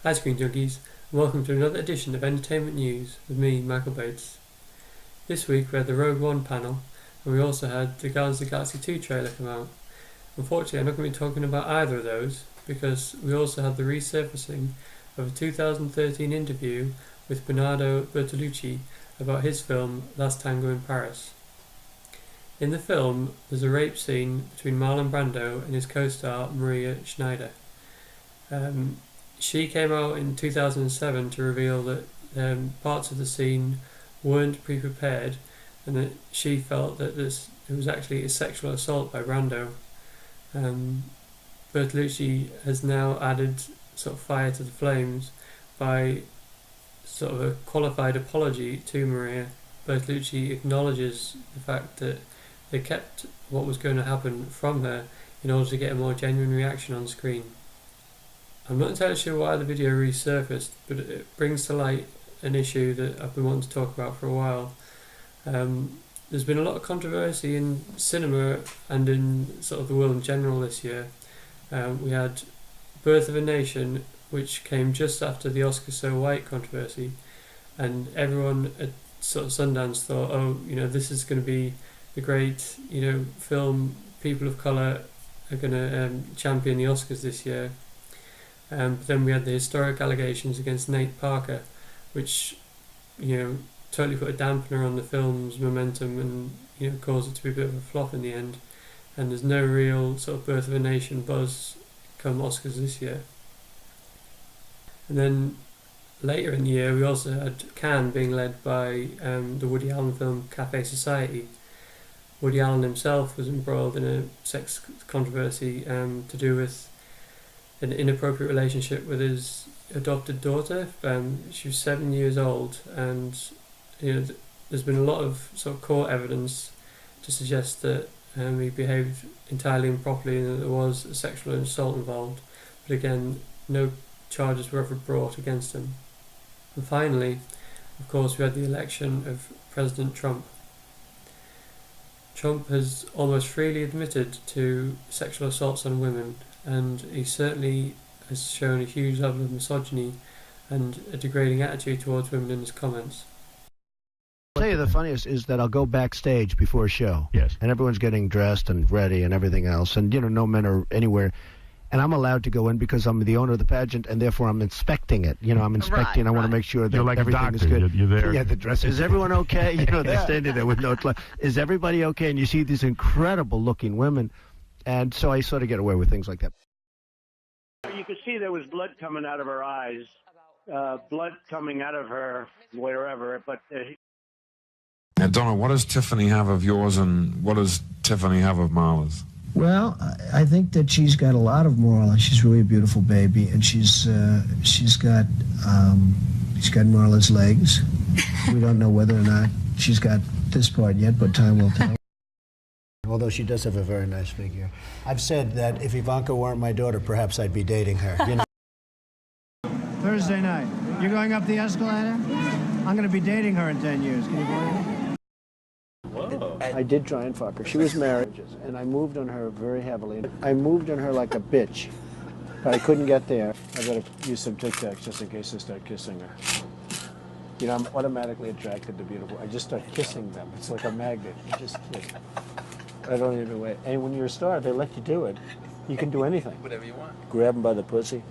Hi Screenjunkies, and welcome to another edition of Entertainment News with me, Michael Bates. This week we had the RogueOne panel, and we also had the Guardians of the Galaxy 2 trailer come out. Unfortunately, I'm not going to be talking about either of those, because we also had the resurfacing of a 2013 interview with Bernardo Bertolucci about his film Last Tango in Paris. In the film, there's a rape scene between Marlon Brando and his co-star Maria Schneider. She came out in 2007 to reveal that parts of the scene weren't pre-prepared, and that she felt that it was actually a sexual assault by Brando. Bertolucci has now added sort of fire to the flames by sort of a qualified apology to Maria. Bertolucci acknowledges the fact that they kept what was going to happen from her in order to get a more genuine reaction on screen. I'm not entirely sure why the video resurfaced, but it brings to light an issue that I've been wanting to talk about for a while. There's been a lot of controversy in cinema and in sort of the world in general this year. We had Birth of a Nation, which came just after the Oscar So White controversy, and everyone at sort of Sundance thought, this is going to be the great, film people of colour are going to champion the Oscars this year. But then we had the historic allegations against Nate Parker, which, totally put a dampener on the film's momentum and, caused it to be a bit of a flop in the end. And there's no real sort of Birth of a Nation buzz come Oscars this year. And then later in the year, we also had Cannes being led by the Woody Allen film Café Society. Woody Allen himself was embroiled in a sex controversy to do with an inappropriate relationship with his adopted daughter. She was 7 years old, and there's been a lot of sort of court evidence to suggest that he behaved entirely improperly and that there was a sexual assault involved. But again, no charges were ever brought against him. And finally, of course, we had the election of President Trump. Trump has almost freely admitted to sexual assaults on women, and he certainly has shown a huge level of misogyny and a degrading attitude towards women in his comments. I'll tell you the funniest is that I'll go backstage before a show. Yes. And everyone's getting dressed and ready and everything else, and no men are anywhere. And I'm allowed to go in because I'm the owner of the pageant, and therefore I'm inspecting it. I'm inspecting. I want to make sure that like everything is good. You're there. Yeah, the dress. Is everyone okay? They're standing there with no clothes. Is everybody okay? And you see these incredible-looking women, and so I sort of get away with things like that. You could see there was blood coming out of her eyes, blood coming out of her wherever, but... Now, Donna, what does Tiffany have of yours, and what does Tiffany have of Marla's? Well, I think that she's got a lot of Marla. She's really a beautiful baby, and she's got Marla's legs. We don't know whether or not she's got this part yet, but time will tell. Although she does have a very nice figure. I've said that if Ivanka weren't my daughter, perhaps I'd be dating her. Thursday night. You're going up the escalator? I'm going to be dating her in 10 years. Can you believe it? I did try and fuck her. She was married, and I moved on her very heavily. I moved on her like a bitch, but I couldn't get there. I gotta use some Tic Tacs just in case I start kissing her. I'm automatically attracted to beautiful. I just start kissing them. It's like a magnet. You just kiss. I don't even wait. And when you're a star, they let you do it. You can do anything. Whatever you want. Grab them by the pussy.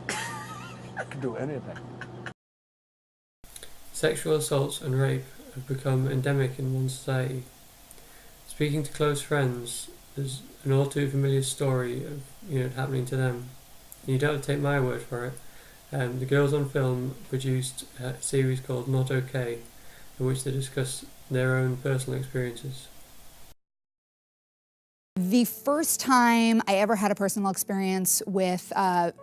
You can do anything. Sexual assaults and rape have become endemic in one society. Speaking to close friends, there's an all too familiar story of it happening to them. And you don't have to take my word for it. The girls on film produced a series called Not Okay, in which they discuss their own personal experiences. The first time I ever had a personal experience with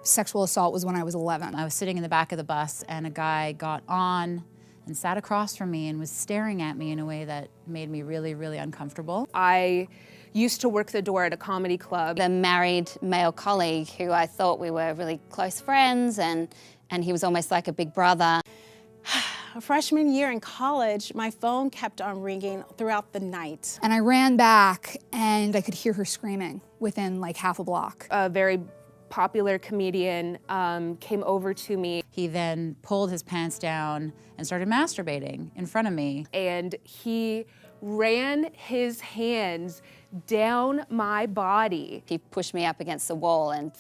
sexual assault was when I was 11. I was sitting in the back of the bus, and a guy got on and sat across from me and was staring at me in a way that made me really, really uncomfortable. I used to work the door at a comedy club. A married male colleague who I thought we were really close friends, and he was almost like a big brother. Freshman year in college, my phone kept on ringing throughout the night. And I ran back, and I could hear her screaming within like half a block. A very popular comedian came over to me. He then pulled his pants down and started masturbating in front of me. And he ran his hands down my body. He pushed me up against the wall and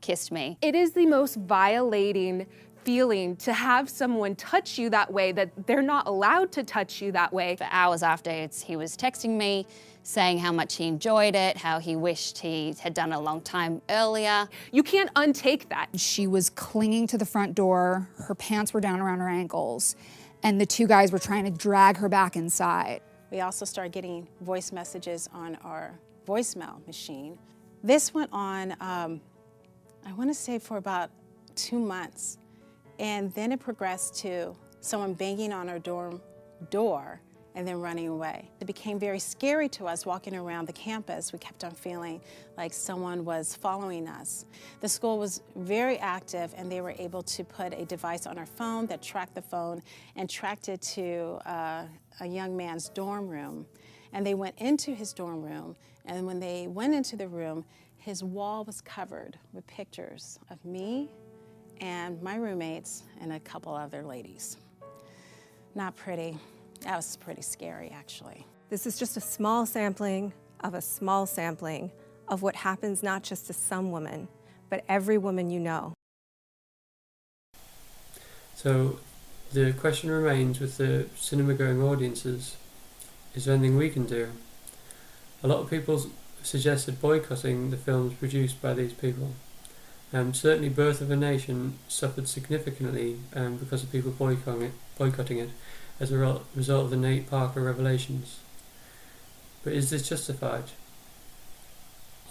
kissed me. It is the most violating feeling to have someone touch you that way, that they're not allowed to touch you that way. For hours afterwards, he was texting me, saying how much he enjoyed it, how he wished he had done it a long time earlier. You can't untake that. She was clinging to the front door, her pants were down around her ankles, and the two guys were trying to drag her back inside. We also started getting voice messages on our voicemail machine. This went on, I want to say for about 2 months. And then it progressed to someone banging on our dorm door and then running away. It became very scary to us walking around the campus. We kept on feeling like someone was following us. The school was very active, and they were able to put a device on our phone that tracked the phone and tracked it to a young man's dorm room. And they went into his dorm room, and when they went into the room, his wall was covered with pictures of me and my roommates and a couple other ladies. Not pretty. That was pretty scary, actually. This is just a small sampling of what happens not just to some women, but every woman you know. So the question remains with the cinema-going audiences, is there anything we can do? A lot of people suggested boycotting the films produced by these people. Certainly Birth of a Nation suffered significantly because of people boycotting it as a result of the Nate Parker revelations. But is this justified?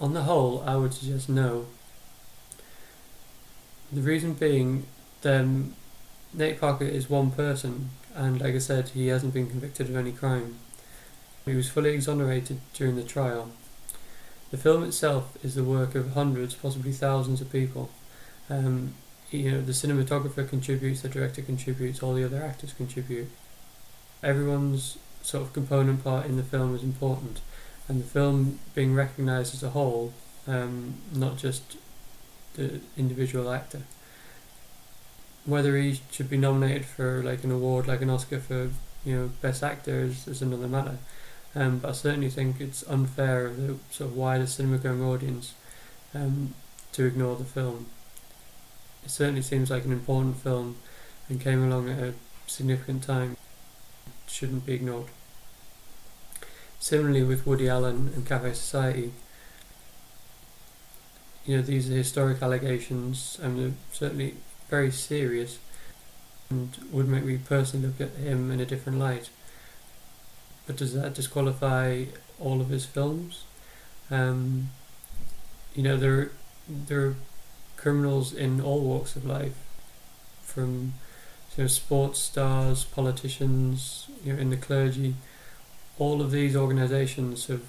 On the whole, I would suggest no. The reason being, Nate Parker is one person, and like I said, he hasn't been convicted of any crime. He was fully exonerated during the trial. The film itself is the work of hundreds, possibly thousands of people. The cinematographer contributes, the director contributes, all the other actors contribute. Everyone's sort of component part in the film is important, and the film being recognised as a whole, not just the individual actor. Whether he should be nominated for like an award, like an Oscar for best actor is another matter. But I certainly think it's unfair of the sort of wider cinema-going audience to ignore the film. It certainly seems like an important film and came along at a significant time. It shouldn't be ignored. Similarly with Woody Allen and Cafe Society, these are historic allegations and they're certainly very serious and would make me personally look at him in a different light. But does that disqualify all of his films? There are criminals in all walks of life, from sports stars, politicians, in the clergy. All of these organisations have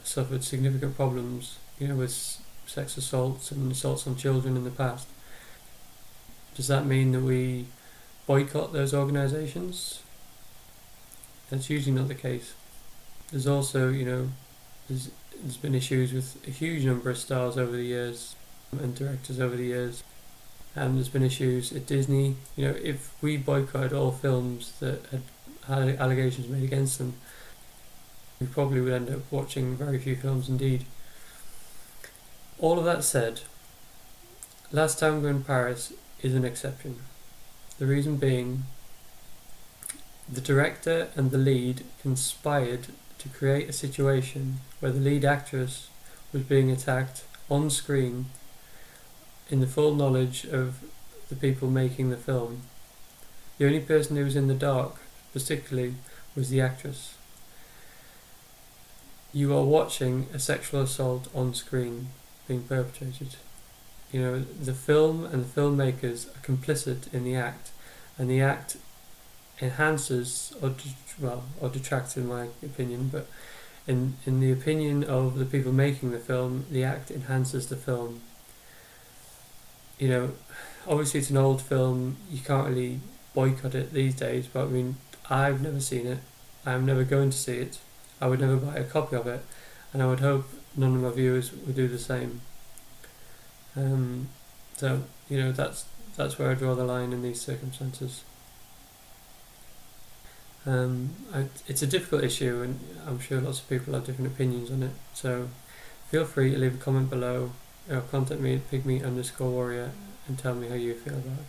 suffered significant problems, with sex assaults and assaults on children in the past. Does that mean that we boycott those organisations? That's usually not the case. There's also, there's been issues with a huge number of stars over the years and directors over the years. And there's been issues at Disney. If we boycotted all films that had allegations made against them, we probably would end up watching very few films indeed. All of that said, Last Tango in Paris is an exception. The reason being, the director and the lead conspired to create a situation where the lead actress was being attacked on screen in the full knowledge of the people making the film. The only person who was in the dark, particularly, was the actress. You are watching a sexual assault on screen being perpetrated. The film and the filmmakers are complicit in the act, and the act enhances or detracts, in my opinion, but in the opinion of the people making the film, the act enhances the film. Obviously it's an old film, you can't really boycott it these days, but I've never seen it, I'm never going to see it, I would never buy a copy of it, and I would hope none of my viewers would do the same. So, you know, that's where I draw the line in these circumstances. It's a difficult issue, and I'm sure lots of people have different opinions on it. So feel free to leave a comment below, or contact me at Pigmy_Warrior and tell me how you feel about it.